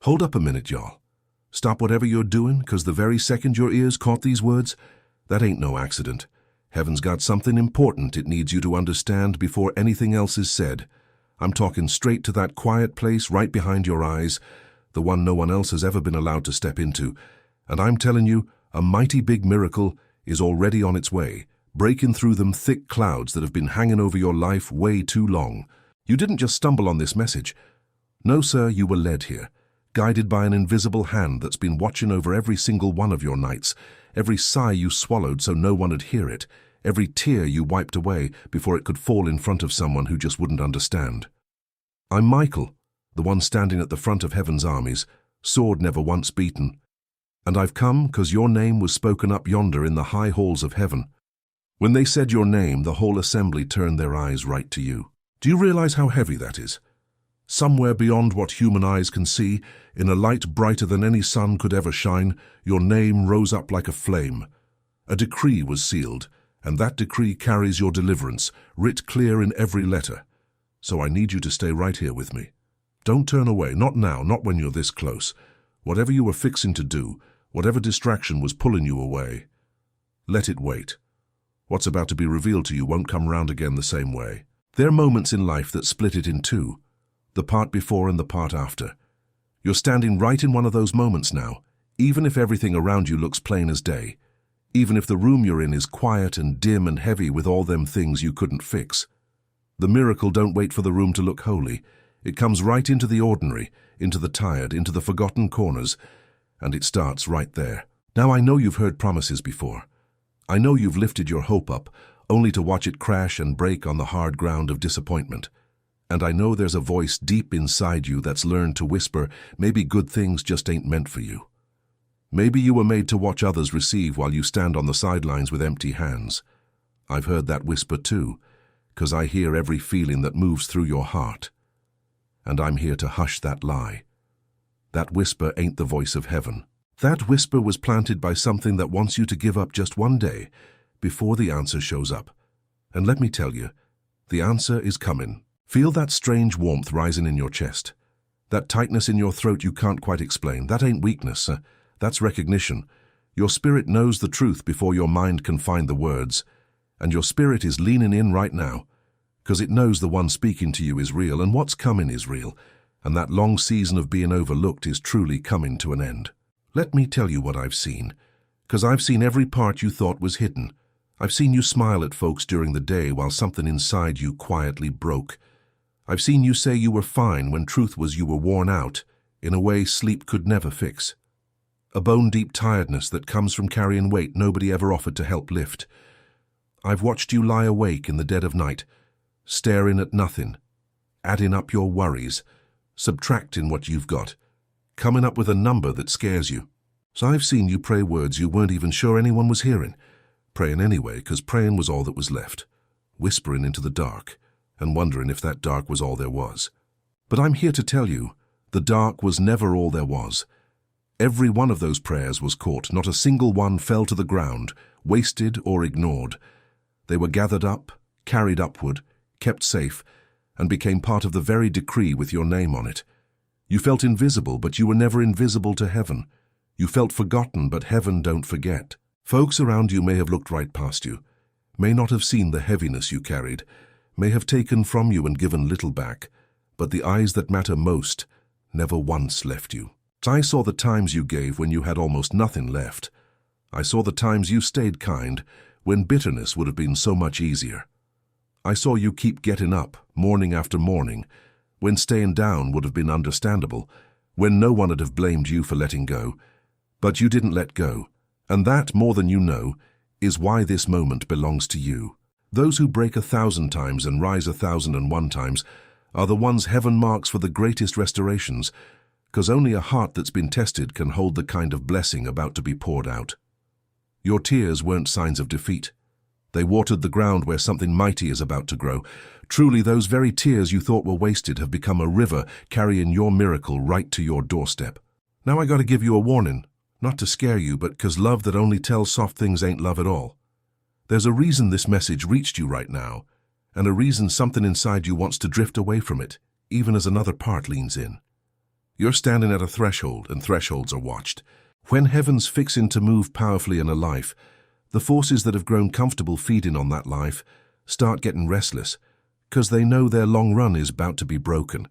Hold up a minute, y'all. Stop whatever you're doing, 'cause the very second your ears caught these words, that ain't no accident. Heaven's got something important it needs you to understand before anything else is said. I'm talking straight to that quiet place right behind your eyes, the one no one else has ever been allowed to step into. And I'm telling you, a mighty big miracle is already on its way, breaking through them thick clouds that have been hanging over your life way too long. You didn't just stumble on this message. No, sir, you were led here, guided by an invisible hand that's been watching over every single one of your nights, every sigh you swallowed so no one would hear it, every tear you wiped away before it could fall in front of someone who just wouldn't understand. I'm Michael, the one standing at the front of heaven's armies, sword never once beaten. And I've come 'cause your name was spoken up yonder in the high halls of heaven. When they said your name, the whole assembly turned their eyes right to you. Do you realize how heavy that is? Somewhere beyond what human eyes can see, in a light brighter than any sun could ever shine, your name rose up like a flame. A decree was sealed, and that decree carries your deliverance, writ clear in every letter. So I need you to stay right here with me. Don't turn away, not now, not when you're this close. Whatever you were fixing to do, whatever distraction was pulling you away, let it wait. What's about to be revealed to you won't come round again the same way. There are moments in life that split it in two, the part before and the part after. You're standing right in one of those moments now, even if everything around you looks plain as day, even if the room you're in is quiet and dim and heavy with all them things you couldn't fix. The miracle don't wait for the room to look holy. It comes right into the ordinary, into the tired, into the forgotten corners, and it starts right there. Now I know you've heard promises before. I know you've lifted your hope up, only to watch it crash and break on the hard ground of disappointment. And I know there's a voice deep inside you that's learned to whisper, maybe good things just ain't meant for you. Maybe you were made to watch others receive while you stand on the sidelines with empty hands. I've heard that whisper too, 'cause I hear every feeling that moves through your heart. And I'm here to hush that lie. That whisper ain't the voice of heaven. That whisper was planted by something that wants you to give up just one day before the answer shows up. And let me tell you, the answer is coming. Feel that strange warmth rising in your chest. That tightness in your throat you can't quite explain. That ain't weakness, that's recognition. Your spirit knows the truth before your mind can find the words. And your spirit is leaning in right now, 'cause it knows the one speaking to you is real, and what's coming is real, and that long season of being overlooked is truly coming to an end. Let me tell you what I've seen, 'cause I've seen every part you thought was hidden. I've seen you smile at folks during the day while something inside you quietly broke. I've seen you say you were fine when truth was you were worn out, in a way sleep could never fix. A bone-deep tiredness that comes from carrying weight nobody ever offered to help lift. I've watched you lie awake in the dead of night, staring at nothing, adding up your worries, subtracting what you've got, coming up with a number that scares you. So I've seen you pray words you weren't even sure anyone was hearing, praying anyway, 'cause praying was all that was left, whispering into the dark, and wondering if that dark was all there was. But I'm here to tell you, the dark was never all there was. Every one of those prayers was caught, not a single one fell to the ground, wasted or ignored. They were gathered up, carried upward, kept safe, and became part of the very decree with your name on it. You felt invisible, but you were never invisible to heaven. You felt forgotten, but heaven don't forget. Folks around you may have looked right past you, may not have seen the heaviness you carried, may have taken from you and given little back, but the eyes that matter most never once left you. I saw the times you gave when you had almost nothing left. I saw the times you stayed kind when bitterness would have been so much easier. I saw you keep getting up, morning after morning, when staying down would have been understandable, when no one would have blamed you for letting go. But you didn't let go, and that, more than you know, is why this moment belongs to you. Those who break 1,000 times and rise 1,001 times are the ones heaven marks for the greatest restorations, 'cause only a heart that's been tested can hold the kind of blessing about to be poured out. Your tears weren't signs of defeat. They watered the ground where something mighty is about to grow. Truly, those very tears you thought were wasted have become a river carrying your miracle right to your doorstep. Now I gotta give you a warning, not to scare you, but 'cause love that only tells soft things ain't love at all. There's a reason this message reached you right now, and a reason something inside you wants to drift away from it, even as another part leans in. You're standing at a threshold, and thresholds are watched. When heaven's fixing to move powerfully in a life, the forces that have grown comfortable feeding on that life start getting restless, 'cause they know their long run is about to be broken.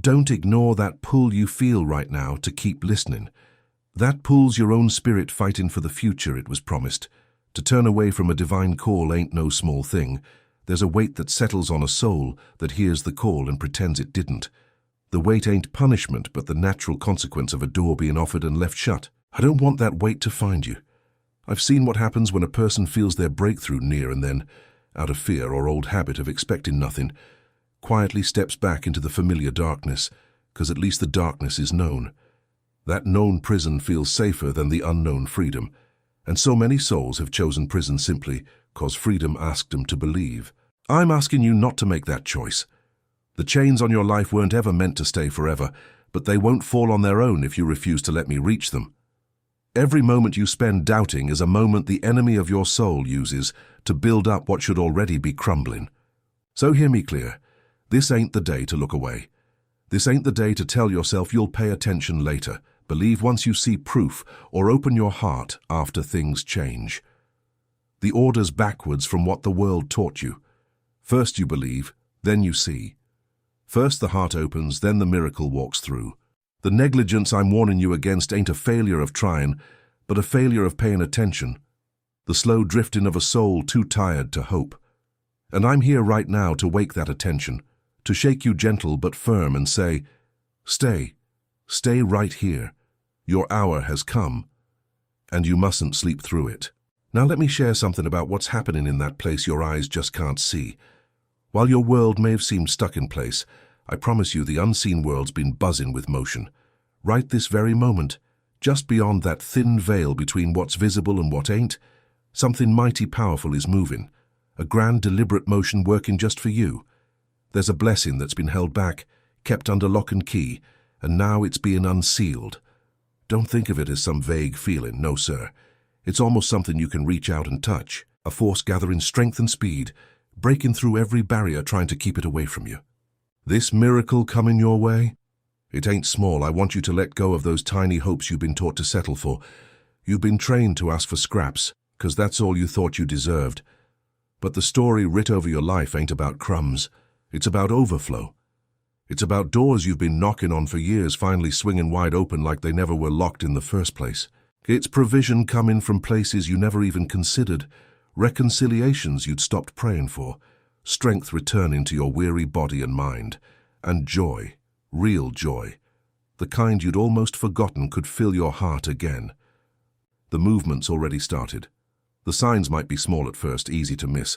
Don't ignore that pull you feel right now to keep listening. That pull's your own spirit fighting for the future it was promised. To turn away from a divine call ain't no small thing. There's a weight that settles on a soul that hears the call and pretends it didn't. The weight ain't punishment, but the natural consequence of a door being offered and left shut. I don't want that weight to find you. I've seen what happens when a person feels their breakthrough near and then, out of fear or old habit of expecting nothing, quietly steps back into the familiar darkness, 'cause at least the darkness is known. That known prison feels safer than the unknown freedom, and so many souls have chosen prison simply 'cause freedom asked them to believe. I'm asking you not to make that choice. The chains on your life weren't ever meant to stay forever, but they won't fall on their own if you refuse to let me reach them. Every moment you spend doubting is a moment the enemy of your soul uses to build up what should already be crumbling. So hear me clear. This ain't the day to look away. This ain't the day to tell yourself you'll pay attention later. Believe once you see proof, or open your heart after things change. The order's backwards from what the world taught you. First you believe, then you see. First the heart opens, then the miracle walks through. The negligence I'm warning you against ain't a failure of trying, but a failure of paying attention. The slow drifting of a soul too tired to hope. And I'm here right now to wake that attention, to shake you gentle but firm and say, stay right here. Your hour has come, and you mustn't sleep through it. Now let me share something about what's happening in that place your eyes just can't see. While your world may have seemed stuck in place, I promise you the unseen world's been buzzing with motion. Right this very moment, just beyond that thin veil between what's visible and what ain't, something mighty powerful is moving, a grand deliberate motion working just for you. There's a blessing that's been held back, kept under lock and key, and now it's being unsealed. Don't think of it as some vague feeling, no sir. It's almost something you can reach out and touch, a force gathering strength and speed, breaking through every barrier trying to keep it away from you. This miracle coming your way? It ain't small. I want you to let go of those tiny hopes you've been taught to settle for. You've been trained to ask for scraps, 'cause that's all you thought you deserved. But the story writ over your life ain't about crumbs. It's about overflow. It's about doors you've been knocking on for years finally swinging wide open like they never were locked in the first place. It's provision coming from places you never even considered, reconciliations you'd stopped praying for, strength returning to your weary body and mind, and joy, real joy, the kind you'd almost forgotten could fill your heart again. The movement's already started. The signs might be small at first, easy to miss.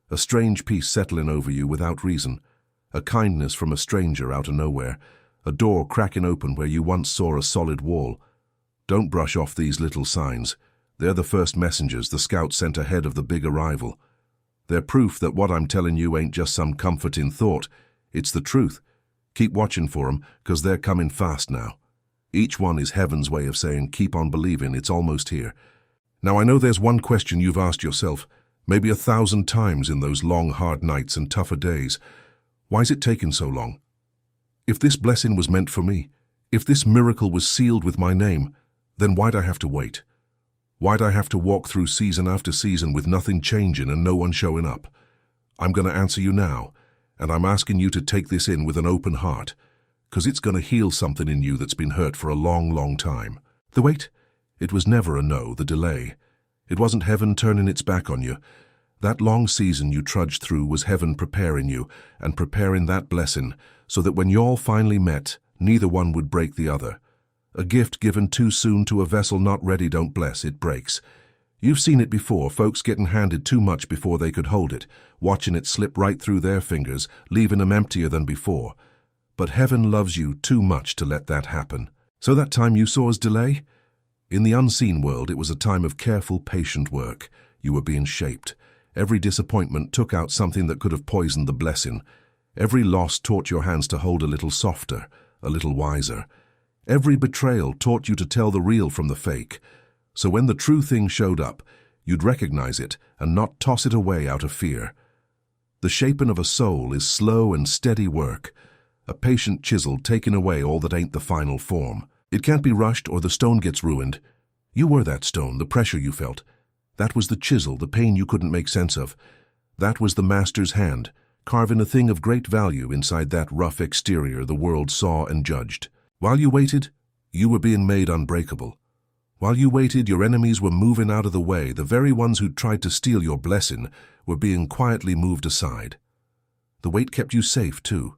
A strange peace settling over you without reason, a kindness from a stranger out of nowhere, a door cracking open where you once saw a solid wall. Don't brush off these little signs. They're the first messengers the scouts sent ahead of the big arrival. They're proof that what I'm telling you ain't just some comforting thought. It's the truth. Keep watching for 'em, 'cause they're coming fast now. Each one is heaven's way of saying, keep on believing, it's almost here. Now I know there's one question you've asked yourself, maybe 1,000 times in those long, hard nights and tougher days. Why's it taking so long? If this blessing was meant for me, if this miracle was sealed with my name, then why'd I have to wait? Why'd I have to walk through season after season with nothing changing and no one showing up? I'm going to answer you now, and I'm asking you to take this in with an open heart, 'cause it's going to heal something in you that's been hurt for a long, long time. The wait? It was never a no, the delay. It wasn't heaven turning its back on you. That long season you trudged through was heaven preparing you and preparing that blessing so that when y'all finally met, neither one would break the other. A gift given too soon to a vessel not ready don't bless, it breaks. You've seen it before, folks getting handed too much before they could hold it, watching it slip right through their fingers, leaving them emptier than before. But heaven loves you too much to let that happen. So that time you saw as delay? In the unseen world, it was a time of careful, patient work. You were being shaped. Every disappointment took out something that could have poisoned the blessing. Every loss taught your hands to hold a little softer, a little wiser. Every betrayal taught you to tell the real from the fake. So when the true thing showed up, you'd recognize it and not toss it away out of fear. The shaping of a soul is slow and steady work. a patient chisel taking away all that ain't the final form. It can't be rushed or the stone gets ruined. You were that stone, the pressure you felt. That was the chisel, the pain you couldn't make sense of. That was the master's hand, carving a thing of great value inside that rough exterior the world saw and judged. While you waited, you were being made unbreakable. While you waited, your enemies were moving out of the way. The very ones who tried to steal your blessing were being quietly moved aside. The wait kept you safe, too.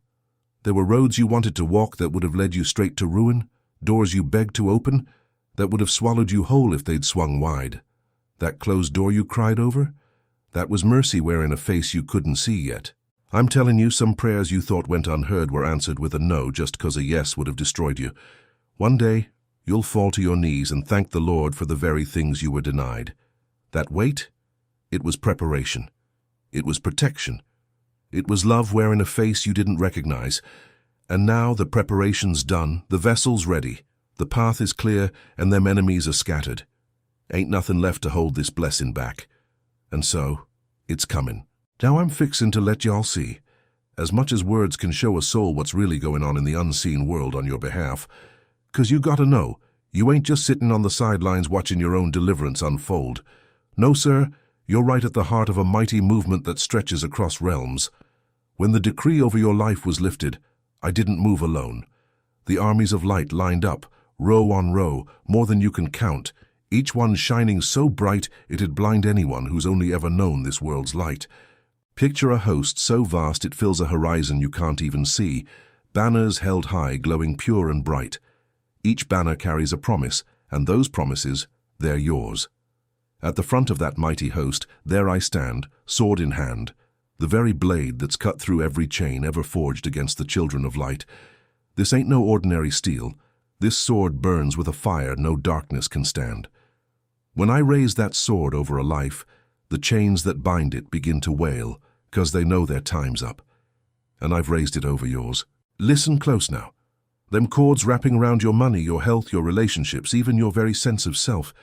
There were roads you wanted to walk that would have led you straight to ruin, doors you begged to open that would have swallowed you whole if they'd swung wide. That closed door you cried over? That was mercy wearing a face you couldn't see yet. I'm telling you, some prayers you thought went unheard were answered with a no just 'cause a yes would have destroyed you. One day, you'll fall to your knees and thank the Lord for the very things you were denied. That wait? It was preparation. It was protection. It was love wearing a face you didn't recognize. And now the preparation's done, the vessel's ready, the path is clear, and them enemies are scattered. Ain't nothing left to hold this blessing back. And so, it's coming. Now I'm fixin' to let y'all see. As much as words can show a soul what's really going on in the unseen world on your behalf. 'Cause you gotta know, you ain't just sitting on the sidelines watching your own deliverance unfold. No, sir, you're right at the heart of a mighty movement that stretches across realms. When the decree over your life was lifted, I didn't move alone. The armies of light lined up, row on row, more than you can count, each one shining so bright it'd blind anyone who's only ever known this world's light. Picture a host so vast it fills a horizon you can't even see, banners held high, glowing pure and bright. Each banner carries a promise, and those promises, they're yours. At the front of that mighty host, there I stand, sword in hand, the very blade that's cut through every chain ever forged against the children of light. This ain't no ordinary steel. This sword burns with a fire no darkness can stand. When I raise that sword over a life, the chains that bind it begin to wail, 'cause they know their time's up. And I've raised it over yours. Listen close now. Them cords wrapping around your money, your health, your relationships, even your very sense of self,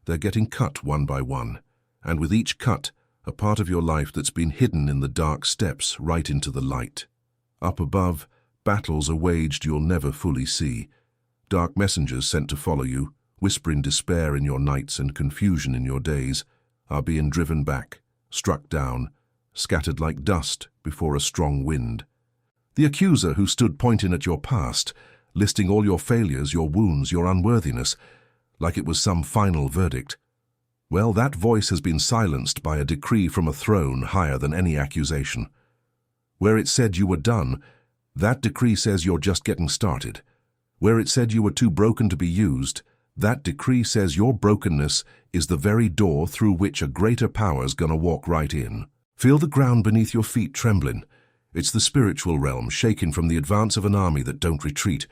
they're getting cut one by one. And with each cut, a part of your life that's been hidden in the dark steps right into the light. Up above, battles are waged you'll never fully see. Dark messengers sent to follow you, whispering despair in your nights and confusion in your days, are being driven back, struck down, scattered like dust before a strong wind. The accuser who stood pointing at your past, listing all your failures, your wounds, your unworthiness, like it was some final verdict. Well, that voice has been silenced by a decree from a throne higher than any accusation. Where it said you were done, that decree says you're just getting started. Where it said you were too broken to be used, that decree says your brokenness is the very door through which a greater power's gonna walk right in. Feel the ground beneath your feet trembling. It's the spiritual realm shaking from the advance of an army that don't retreat,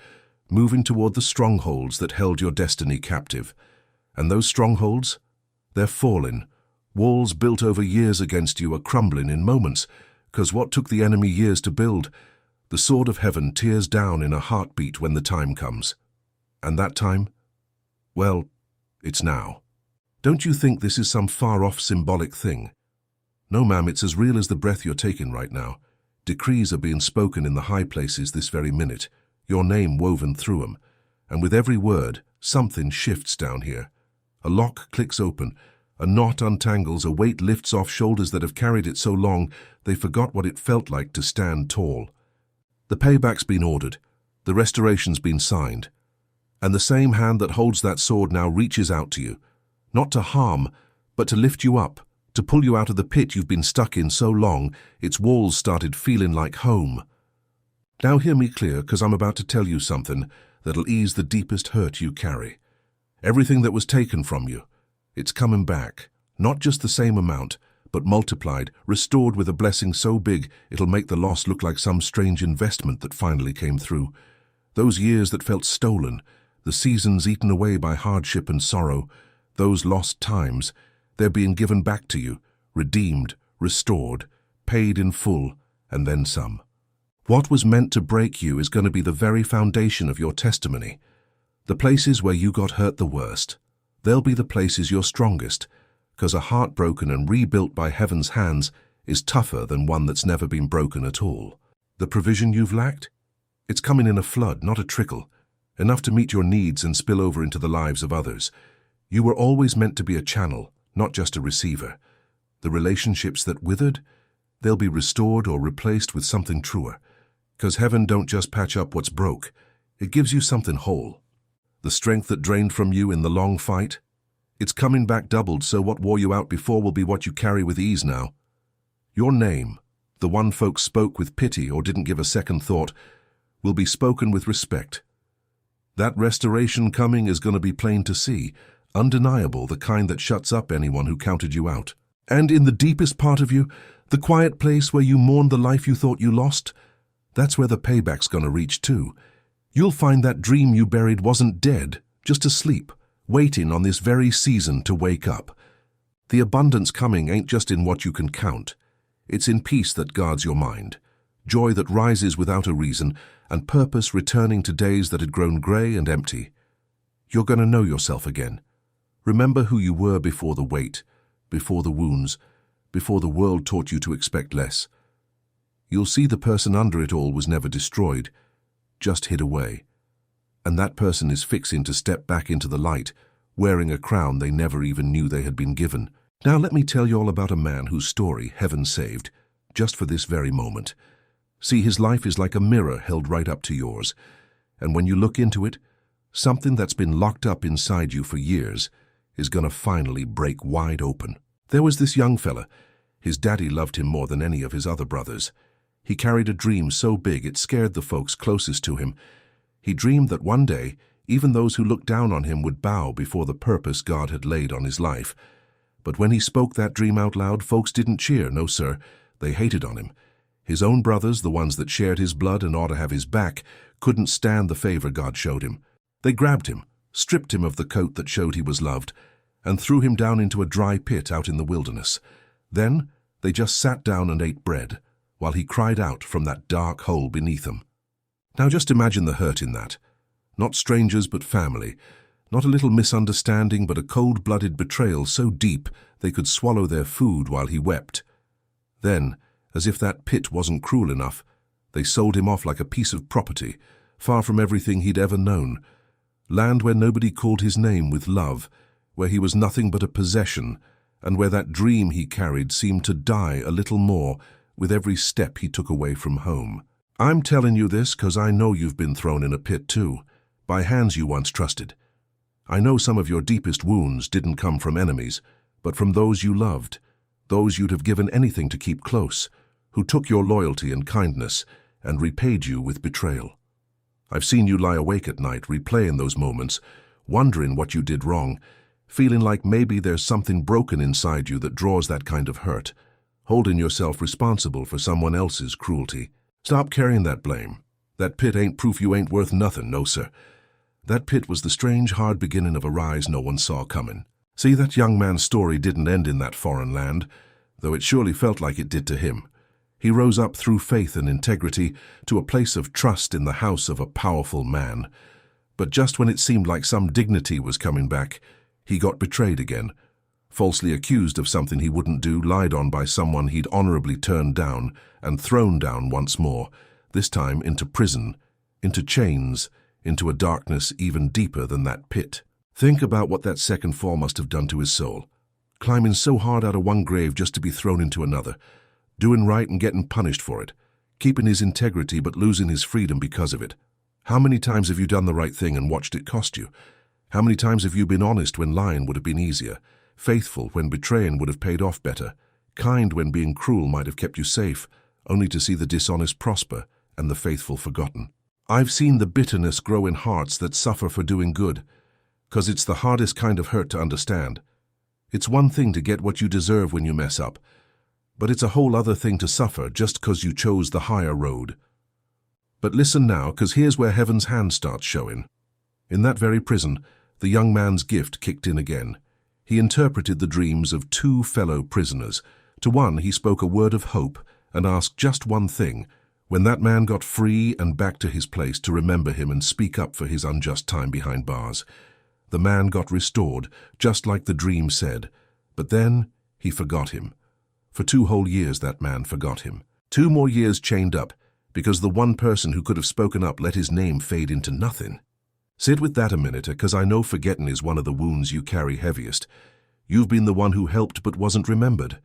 moving toward the strongholds that held your destiny captive. And those strongholds? They're falling. Walls built over years against you are crumbling in moments, 'cause what took the enemy years to build, the sword of heaven tears down in a heartbeat when the time comes. And that time? Well, it's now. Don't you think this is some far-off symbolic thing? No, ma'am, it's as real as the breath you're taking right now. Decrees are being spoken in the high places this very minute, your name woven through 'em. And with every word, something shifts down here. A lock clicks open, a knot untangles, a weight lifts off shoulders that have carried it so long they forgot what it felt like to stand tall. The payback's been ordered, the restoration's been signed, and the same hand that holds that sword now reaches out to you, not to harm, but to lift you up, to pull you out of the pit you've been stuck in so long its walls started feeling like home. Now hear me clear, 'cause I'm about to tell you something that'll ease the deepest hurt you carry. Everything that was taken from you, it's coming back, not just the same amount, but multiplied, restored with a blessing so big it'll make the loss look like some strange investment that finally came through. Those years that felt stolen, the seasons eaten away by hardship and sorrow, those lost times, they're being given back to you, redeemed, restored, paid in full, and then some. What was meant to break you is going to be the very foundation of your testimony. The places where you got hurt the worst, they'll be the places you're strongest, 'cause a heart broken and rebuilt by heaven's hands is tougher than one that's never been broken at all. The provision you've lacked? It's coming in a flood, not a trickle, enough to meet your needs and spill over into the lives of others. You were always meant to be a channel, not just a receiver. The relationships that withered, they'll be restored or replaced with something truer. 'Cause heaven don't just patch up what's broke, it gives you something whole. The strength that drained from you in the long fight, it's coming back doubled, so what wore you out before will be what you carry with ease now. Your name, the one folks spoke with pity or didn't give a second thought, will be spoken with respect. That restoration coming is going to be plain to see, undeniable, the kind that shuts up anyone who counted you out. And in the deepest part of you, the quiet place where you mourned the life you thought you lost, that's where the payback's going to reach too. You'll find that dream you buried wasn't dead, just asleep, waiting on this very season to wake up. The abundance coming ain't just in what you can count. It's in peace that guards your mind, joy that rises without a reason, and purpose returning to days that had grown grey and empty. You're going to know yourself again. Remember who you were before the weight, before the wounds, before the world taught you to expect less. You'll see the person under it all was never destroyed, just hid away. And that person is fixing to step back into the light, wearing a crown they never even knew they had been given. Now let me tell you all about a man whose story heaven saved, just for this very moment. See, his life is like a mirror held right up to yours, and when you look into it, something that's been locked up inside you for years is going to finally break wide open. There was this young fella. His daddy loved him more than any of his other brothers. He carried a dream so big it scared the folks closest to him. He dreamed that one day, even those who looked down on him would bow before the purpose God had laid on his life. But when he spoke that dream out loud, folks didn't cheer, no sir. They hated on him. His own brothers, the ones that shared his blood and ought to have his back, couldn't stand the favor God showed him. They grabbed him, stripped him of the coat that showed he was loved, and threw him down into a dry pit out in the wilderness. Then they just sat down and ate bread, while he cried out from that dark hole beneath them. Now just imagine the hurt in that. Not strangers but family. Not a little misunderstanding but a cold-blooded betrayal so deep they could swallow their food while he wept. Then, as if that pit wasn't cruel enough, they sold him off like a piece of property, far from everything he'd ever known. Land where nobody called his name with love, where he was nothing but a possession, and where that dream he carried seemed to die a little more with every step he took away from home. I'm telling you this because I know you've been thrown in a pit too, by hands you once trusted. I know some of your deepest wounds didn't come from enemies, but from those you loved, those you'd have given anything to keep close, who took your loyalty and kindness and repaid you with betrayal. I've seen you lie awake at night replaying those moments, wondering what you did wrong, feeling like maybe there's something broken inside you that draws that kind of hurt, holding yourself responsible for someone else's cruelty. Stop carrying that blame. That pit ain't proof you ain't worth nothing, no sir. That pit was the strange, hard beginning of a rise no one saw coming. See, that young man's story didn't end in that foreign land, though it surely felt like it did to him. He rose up through faith and integrity to a place of trust in the house of a powerful man. But just when it seemed like some dignity was coming back, he got betrayed again, falsely accused of something he wouldn't do, lied on by someone he'd honorably turned down, and thrown down once more, this time into prison, into chains, into a darkness even deeper than that pit. Think about what that second fall must have done to his soul. Climbing so hard out of one grave just to be thrown into another, doing right and getting punished for it, keeping his integrity but losing his freedom because of it. How many times have you done the right thing and watched it cost you? How many times have you been honest when lying would have been easier, faithful when betraying would have paid off better, kind when being cruel might have kept you safe, only to see the dishonest prosper and the faithful forgotten? I've seen the bitterness grow in hearts that suffer for doing good, 'cause it's the hardest kind of hurt to understand. It's one thing to get what you deserve when you mess up, but it's a whole other thing to suffer just 'cause you chose the higher road. But listen now, 'cause here's where heaven's hand starts showing. In that very prison, the young man's gift kicked in again. He interpreted the dreams of two fellow prisoners. To one, he spoke a word of hope and asked just one thing: when that man got free and back to his place, to remember him and speak up for his unjust time behind bars. The man got restored, just like the dream said. But then he forgot him. For 2 whole years that man forgot him. 2 more years chained up, because the one person who could have spoken up let his name fade into nothing. Sit with that a minute, because I know forgetting is one of the wounds you carry heaviest. You've been the one who helped but wasn't remembered.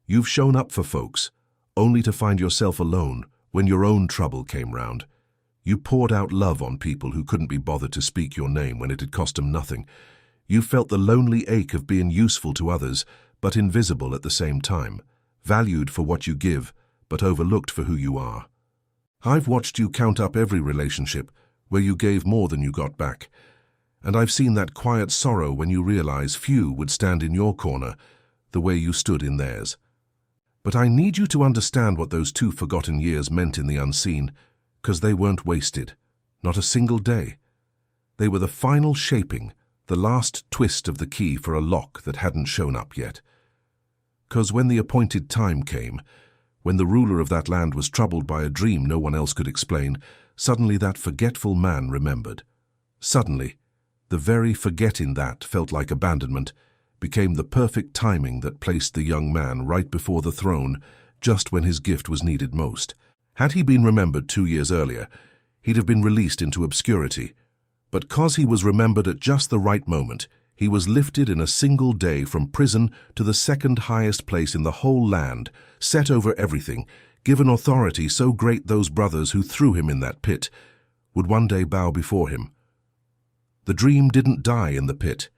You've shown up for folks, only to find yourself alone when your own trouble came round. You poured out love on people who couldn't be bothered to speak your name when it had cost them nothing. You felt the lonely ache of being useful to others, but invisible at the same time, valued for what you give, but overlooked for who you are. I've watched you count up every relationship where you gave more than you got back, and I've seen that quiet sorrow when you realize few would stand in your corner the way you stood in theirs. But I need you to understand what those 2 forgotten years meant in the unseen, because they weren't wasted, not a single day. They were the final shaping, the last twist of the key for a lock that hadn't shown up yet. Because when the appointed time came, when the ruler of that land was troubled by a dream no one else could explain, suddenly that forgetful man remembered. Suddenly, the very forgetting that felt like abandonment became the perfect timing that placed the young man right before the throne just when his gift was needed most. Had he been remembered 2 years earlier, he'd have been released into obscurity. But 'cause he was remembered at just the right moment, he was lifted in a single day from prison to the second highest place in the whole land, set over everything, given authority so great those brothers who threw him in that pit would one day bow before him. The dream didn't die in the pit.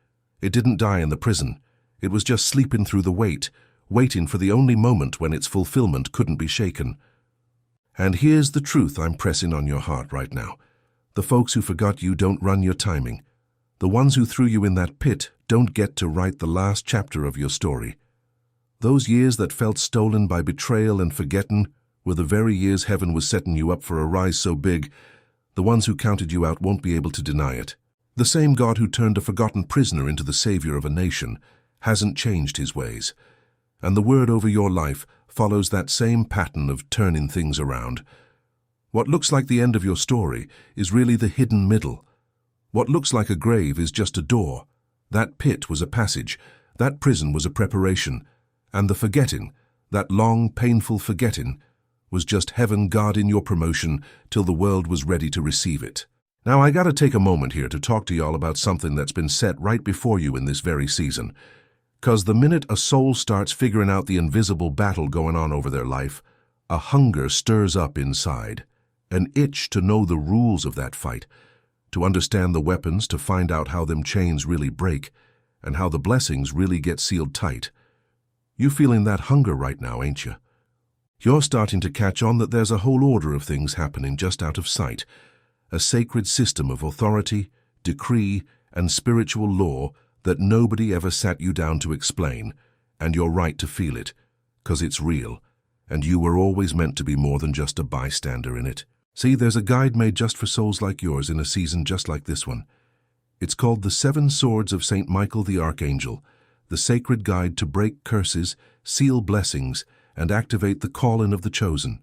It didn't die in the prison. It was just sleeping through the wait, waiting for the only moment when its fulfillment couldn't be shaken. And here's the truth I'm pressing on your heart right now. The folks who forgot you don't run your timing. The ones who threw you in that pit don't get to write the last chapter of your story. Those years that felt stolen by betrayal and forgetting were the very years heaven was setting you up for a rise so big, the ones who counted you out won't be able to deny it. The same God who turned a forgotten prisoner into the savior of a nation hasn't changed his ways. And the word over your life follows that same pattern of turning things around. What looks like the end of your story is really the hidden middle. What looks like a grave is just a door. That pit was a passage. That prison was a preparation. And the forgetting, that long, painful forgetting, was just heaven guarding your promotion till the world was ready to receive it. Now, I gotta take a moment here to talk to y'all about something that's been set right before you in this very season. 'Cause the minute a soul starts figuring out the invisible battle going on over their life, a hunger stirs up inside, an itch to know the rules of that fight, to understand the weapons, to find out how them chains really break, and how the blessings really get sealed tight. You feeling that hunger right now, ain't you? You're starting to catch on that there's a whole order of things happening just out of sight, a sacred system of authority, decree, and spiritual law that nobody ever sat you down to explain, and you're right to feel it, 'cause it's real, and you were always meant to be more than just a bystander in it. See, there's a guide made just for souls like yours in a season just like this one. It's called The 7 Swords of St. Michael the Archangel, the sacred guide to break curses, seal blessings, and activate the calling of the chosen.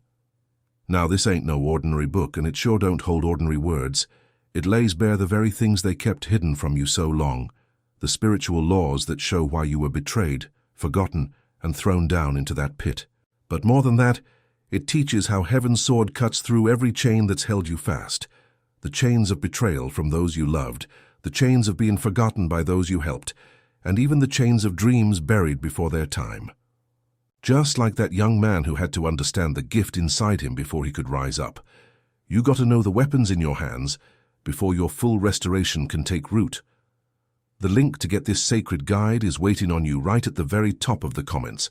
Now, this ain't no ordinary book, and it sure don't hold ordinary words. It lays bare the very things they kept hidden from you so long, the spiritual laws that show why you were betrayed, forgotten, and thrown down into that pit. But more than that, it teaches how heaven's sword cuts through every chain that's held you fast, the chains of betrayal from those you loved, the chains of being forgotten by those you helped, and even the chains of dreams buried before their time. Just like that young man who had to understand the gift inside him before he could rise up, you got to know the weapons in your hands before your full restoration can take root. The link to get this sacred guide is waiting on you right at the very top of the comments,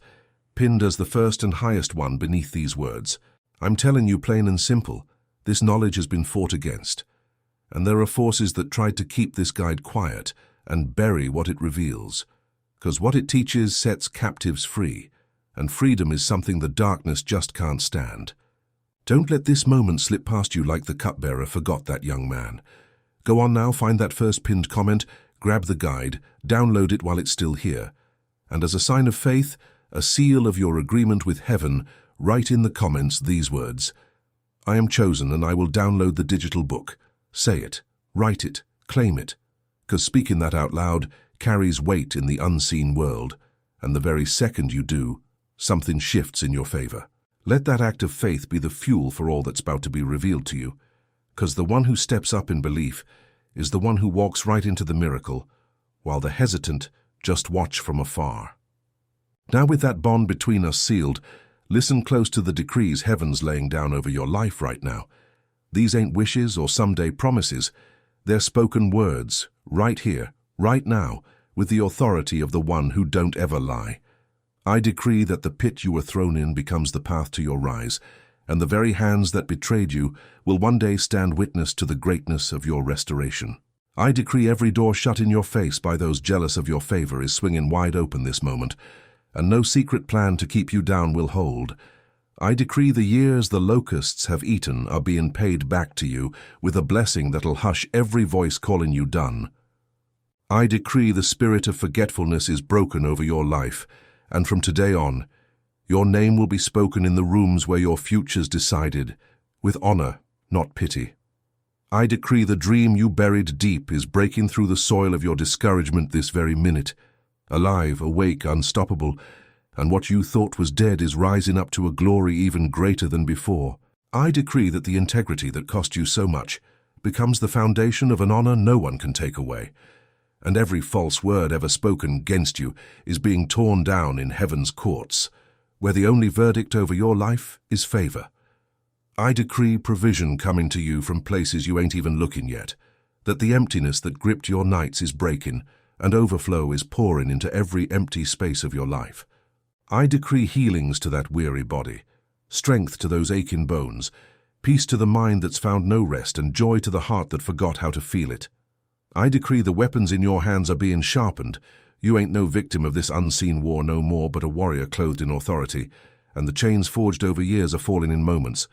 pinned as the first and highest one beneath these words. I'm telling you plain and simple, this knowledge has been fought against, and there are forces that tried to keep this guide quiet and bury what it reveals, because what it teaches sets captives free, and freedom is something the darkness just can't stand. Don't let this moment slip past you like the cupbearer forgot that young man. Go on now, find that first pinned comment, grab the guide, download it while it's still here, and as a sign of faith, a seal of your agreement with heaven, write in the comments these words: I am chosen and I will download the digital book. Say it, write it, claim it, because speaking that out loud carries weight in the unseen world, and the very second you do, something shifts in your favor. Let that act of faith be the fuel for all that's about to be revealed to you, because the one who steps up in belief is the one who walks right into the miracle, while the hesitant just watch from afar. Now with that bond between us sealed, listen close to the decrees heaven's laying down over your life right now. These ain't wishes or someday promises. They're spoken words, right here, right now, with the authority of the one who don't ever lie. I decree that the pit you were thrown in becomes the path to your rise, and the very hands that betrayed you will one day stand witness to the greatness of your restoration. I decree every door shut in your face by those jealous of your favor is swinging wide open this moment, and no secret plan to keep you down will hold. I decree the years the locusts have eaten are being paid back to you with a blessing that'll hush every voice calling you done. I decree the spirit of forgetfulness is broken over your life, and from today on, your name will be spoken in the rooms where your future's decided, with honor, not pity. I decree the dream you buried deep is breaking through the soil of your discouragement this very minute, alive, awake, unstoppable, and what you thought was dead is rising up to a glory even greater than before. I decree that the integrity that cost you so much becomes the foundation of an honor no one can take away, and every false word ever spoken against you is being torn down in heaven's courts, where the only verdict over your life is favor. I decree provision coming to you from places you ain't even looking yet, that the emptiness that gripped your nights is breaking, and overflow is pouring into every empty space of your life. I decree healings to that weary body, strength to those aching bones, peace to the mind that's found no rest, and joy to the heart that forgot how to feel it. I decree the weapons in your hands are being sharpened. You ain't no victim of this unseen war no more, but a warrior clothed in authority, and the chains forged over years are falling in moments,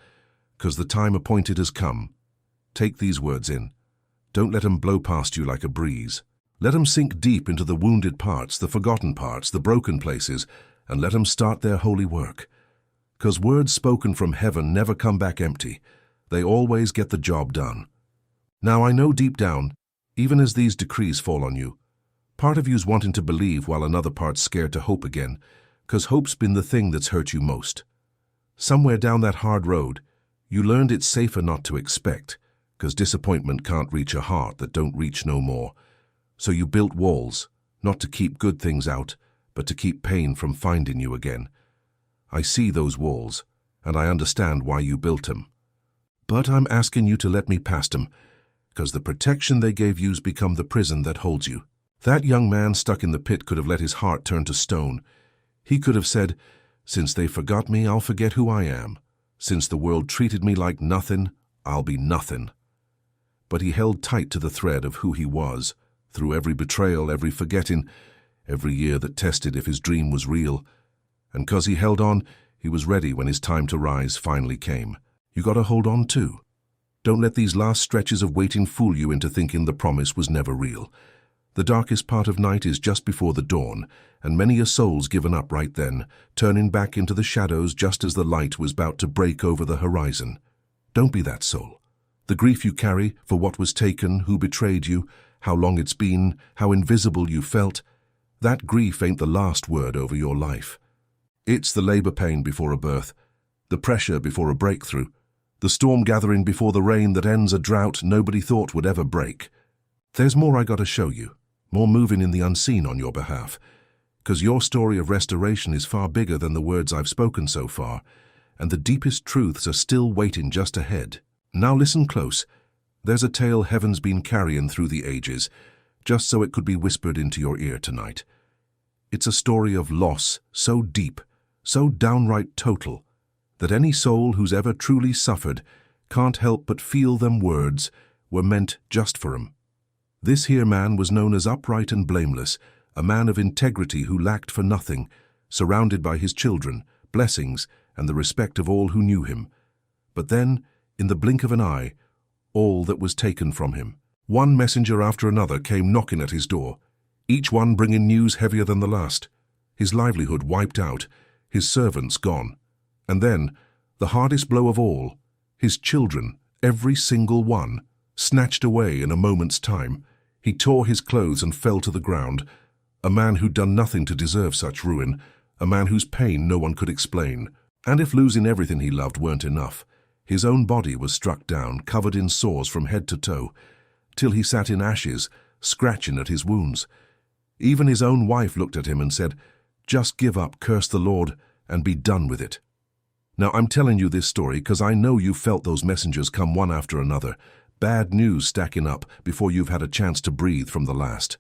'cause the time appointed has come. Take these words in. Don't let 'em blow past you like a breeze. Let 'em sink deep into the wounded parts, the forgotten parts, the broken places, and let 'em start their holy work. 'Cause words spoken from heaven never come back empty. They always get the job done. Now I know deep down, even as these decrees fall on you, part of you's wanting to believe while another part's scared to hope again, 'cause hope's been the thing that's hurt you most. Somewhere down that hard road, you learned it's safer not to expect, 'cause disappointment can't reach a heart that don't reach no more. So you built walls, not to keep good things out, but to keep pain from finding you again. I see those walls, and I understand why you built them. But I'm asking you to let me past them, 'cause the protection they gave you's become the prison that holds you. That young man stuck in the pit could have let his heart turn to stone. He could have said, "Since they forgot me, I'll forget who I am. Since the world treated me like nothing, I'll be nothing." But he held tight to the thread of who he was, through every betrayal, every forgetting, every year that tested if his dream was real. And 'cause he held on, he was ready when his time to rise finally came. You gotta hold on too. Don't let these last stretches of waiting fool you into thinking the promise was never real. The darkest part of night is just before the dawn, and many a soul's given up right then, turning back into the shadows just as the light was about to break over the horizon. Don't be that soul. The grief you carry for what was taken, who betrayed you, how long it's been, how invisible you felt, that grief ain't the last word over your life. It's the labor pain before a birth, the pressure before a breakthrough, the storm gathering before the rain that ends a drought nobody thought would ever break. There's more I gotta show you, more moving in the unseen on your behalf, 'cause your story of restoration is far bigger than the words I've spoken so far, and the deepest truths are still waiting just ahead. Now listen close. There's a tale heaven's been carrying through the ages, just so it could be whispered into your ear tonight. It's a story of loss so deep, so downright total, that any soul who's ever truly suffered can't help but feel them words were meant just for 'em. This here man was known as upright and blameless, a man of integrity who lacked for nothing, surrounded by his children, blessings, and the respect of all who knew him. But then, in the blink of an eye, all that was taken from him. One messenger after another came knocking at his door, each one bringing news heavier than the last. His livelihood wiped out, his servants gone. And then, the hardest blow of all, his children, every single one, snatched away in a moment's time. He tore his clothes and fell to the ground, a man who'd done nothing to deserve such ruin, a man whose pain no one could explain. And if losing everything he loved weren't enough, his own body was struck down, covered in sores from head to toe, till he sat in ashes, scratching at his wounds. Even his own wife looked at him and said, "Just give up, curse the Lord, and be done with it." Now, I'm telling you this story because I know you felt those messengers come one after another, bad news stacking up before you've had a chance to breathe from the last.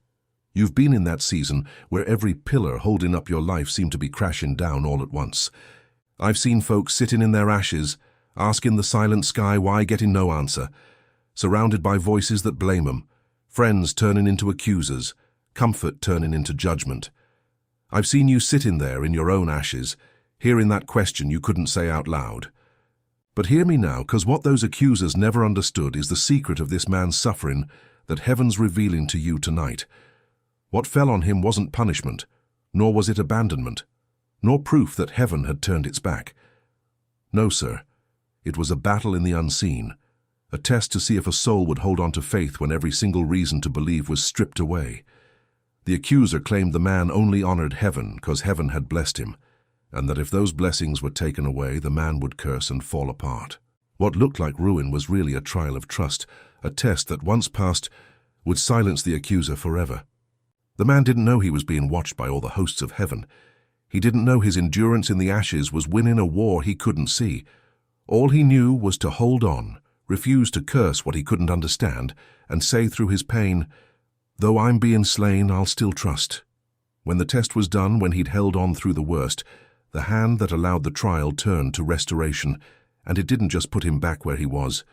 You've been in that season where every pillar holding up your life seemed to be crashing down all at once. I've seen folks sitting in their ashes, asking the silent sky why, getting no answer, surrounded by voices that blame them, friends turning into accusers, comfort turning into judgment. I've seen you sitting there in your own ashes, hearing that question you couldn't say out loud. But hear me now, because what those accusers never understood is the secret of this man's suffering that heaven's revealing to you tonight. What fell on him wasn't punishment, nor was it abandonment, nor proof that heaven had turned its back. No, sir, it was a battle in the unseen, a test to see if a soul would hold on to faith when every single reason to believe was stripped away. The accuser claimed the man only honored heaven because heaven had blessed him, and that if those blessings were taken away, the man would curse and fall apart. What looked like ruin was really a trial of trust, a test that once passed would silence the accuser forever. The man didn't know he was being watched by all the hosts of heaven. He didn't know his endurance in the ashes was winning a war he couldn't see. All he knew was to hold on, refuse to curse what he couldn't understand, and say through his pain, "Though I'm being slain, I'll still trust." When the test was done, when he'd held on through the worst, the hand that allowed the trial turned to restoration, and it didn't just put him back where he was.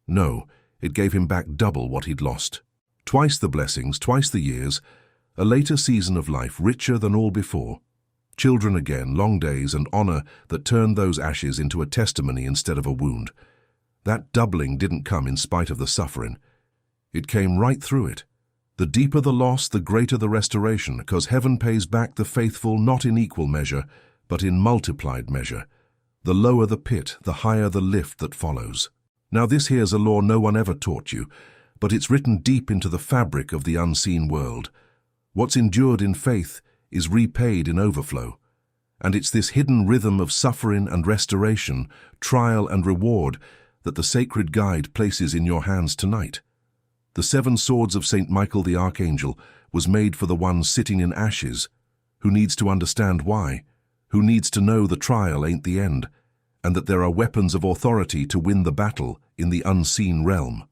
No, it gave him back double what he'd lost. Twice the blessings, twice the years, a later season of life richer than all before. Children again, long days, and honor that turned those ashes into a testimony instead of a wound. That doubling didn't come in spite of the suffering. It came right through it. The deeper the loss, the greater the restoration, because heaven pays back the faithful not in equal measure, but in multiplied measure. The lower the pit, the higher the lift that follows. Now this here's a law no one ever taught you, but it's written deep into the fabric of the unseen world. What's endured in faith is repaid in overflow. And it's this hidden rhythm of suffering and restoration, trial and reward, that the sacred guide places in your hands tonight. The 7 swords of St. Michael the Archangel was made for the one sitting in ashes, who needs to understand why, who needs to know the trial ain't the end, and that there are weapons of authority to win the battle in the unseen realm.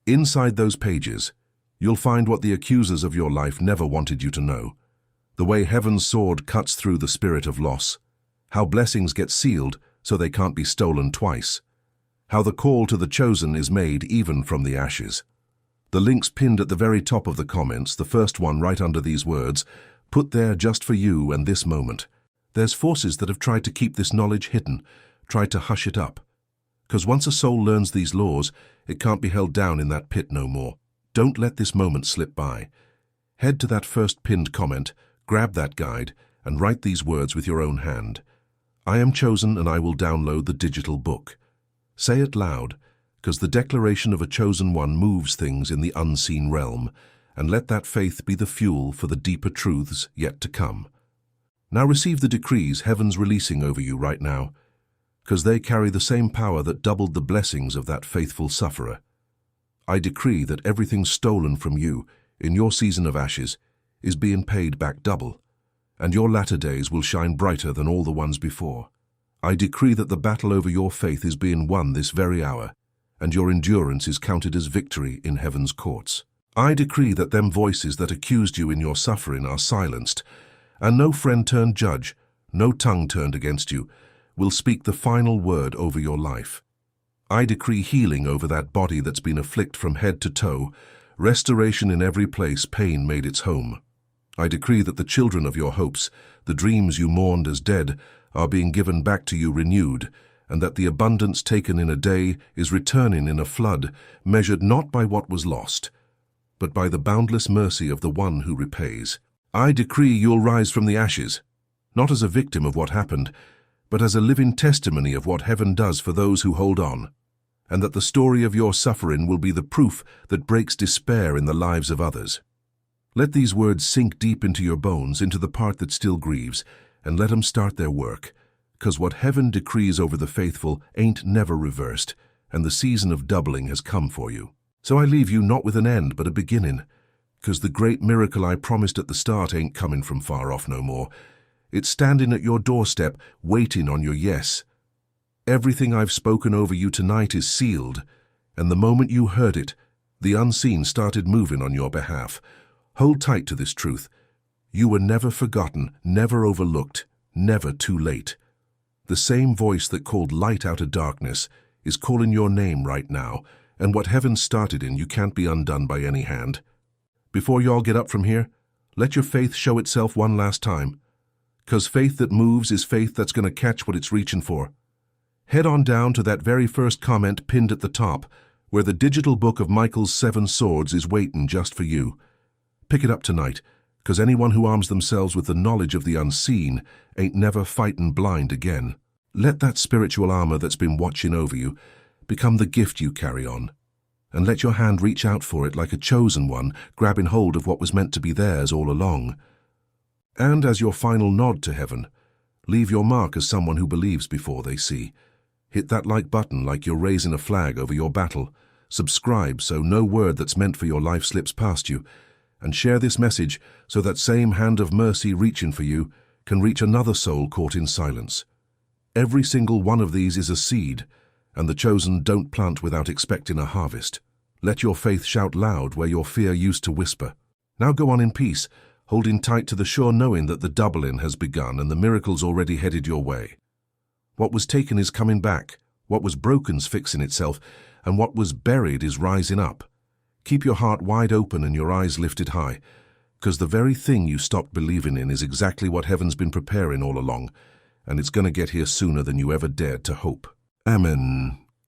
Inside those pages, you'll find what the accusers of your life never wanted you to know. The way heaven's sword cuts through the spirit of loss. How blessings get sealed so they can't be stolen twice. How the call to the chosen is made even from the ashes. The link's pinned at the very top of the comments, the first one right under these words, put there just for you and this moment. There's forces that have tried to keep this knowledge hidden, tried to hush it up. Because once a soul learns these laws, it can't be held down in that pit no more. Don't let this moment slip by. Head to that first pinned comment, grab that guide, and write these words with your own hand. I am chosen and I will download the digital book. Say it loud, because the declaration of a chosen one moves things in the unseen realm, and let that faith be the fuel for the deeper truths yet to come. Now receive the decrees heaven's releasing over you right now, because they carry the same power that doubled the blessings of that faithful sufferer. I decree that everything stolen from you in your season of ashes is being paid back double, and your latter days will shine brighter than all the ones before. I decree that the battle over your faith is being won this very hour, and your endurance is counted as victory in heaven's courts. I decree that them voices that accused you in your suffering are silenced, and no friend turned judge, no tongue turned against you, will speak the final word over your life. I decree healing over that body that's been afflicted from head to toe, restoration in every place pain made its home. I decree that the children of your hopes, the dreams you mourned as dead, are being given back to you renewed, and that the abundance taken in a day is returning in a flood, measured not by what was lost, but by the boundless mercy of the one who repays. I decree you'll rise from the ashes, not as a victim of what happened, but as a living testimony of what heaven does for those who hold on, and that the story of your suffering will be the proof that breaks despair in the lives of others. Let these words sink deep into your bones, into the part that still grieves, and let them start their work, 'cause what heaven decrees over the faithful ain't never reversed, and the season of doubling has come for you. So I leave you not with an end but a beginning, 'cause the great miracle I promised at the start ain't coming from far off no more. It's standing at your doorstep, waiting on your yes. Everything I've spoken over you tonight is sealed, and the moment you heard it, the unseen started moving on your behalf. Hold tight to this truth. You were never forgotten, never overlooked, never too late. The same voice that called light out of darkness is calling your name right now, and what heaven started in you can't be undone by any hand. Before y'all get up from here, let your faith show itself one last time, 'cause faith that moves is faith that's going to catch what it's reaching for. Head on down to that very first comment pinned at the top, where the digital book of Michael's 7 swords is waiting just for you. Pick it up tonight, 'cause anyone who arms themselves with the knowledge of the unseen ain't never fighting blind again. Let that spiritual armor that's been watching over you become the gift you carry on, and let your hand reach out for it like a chosen one, grabbing hold of what was meant to be theirs all along. And as your final nod to heaven, leave your mark as someone who believes before they see. Hit that like button like you're raising a flag over your battle. Subscribe so no word that's meant for your life slips past you. And share this message so that same hand of mercy reaching for you can reach another soul caught in silence. Every single one of these is a seed, and the chosen don't plant without expecting a harvest. Let your faith shout loud where your fear used to whisper. Now go on in peace, holding tight to the sure knowing that the doubling has begun and the miracle's already headed your way. What was taken is coming back, what was broken's fixing itself, and what was buried is rising up. Keep your heart wide open and your eyes lifted high, 'cause the very thing you stopped believing in is exactly what heaven's been preparing all along, and it's going to get here sooner than you ever dared to hope. Amen.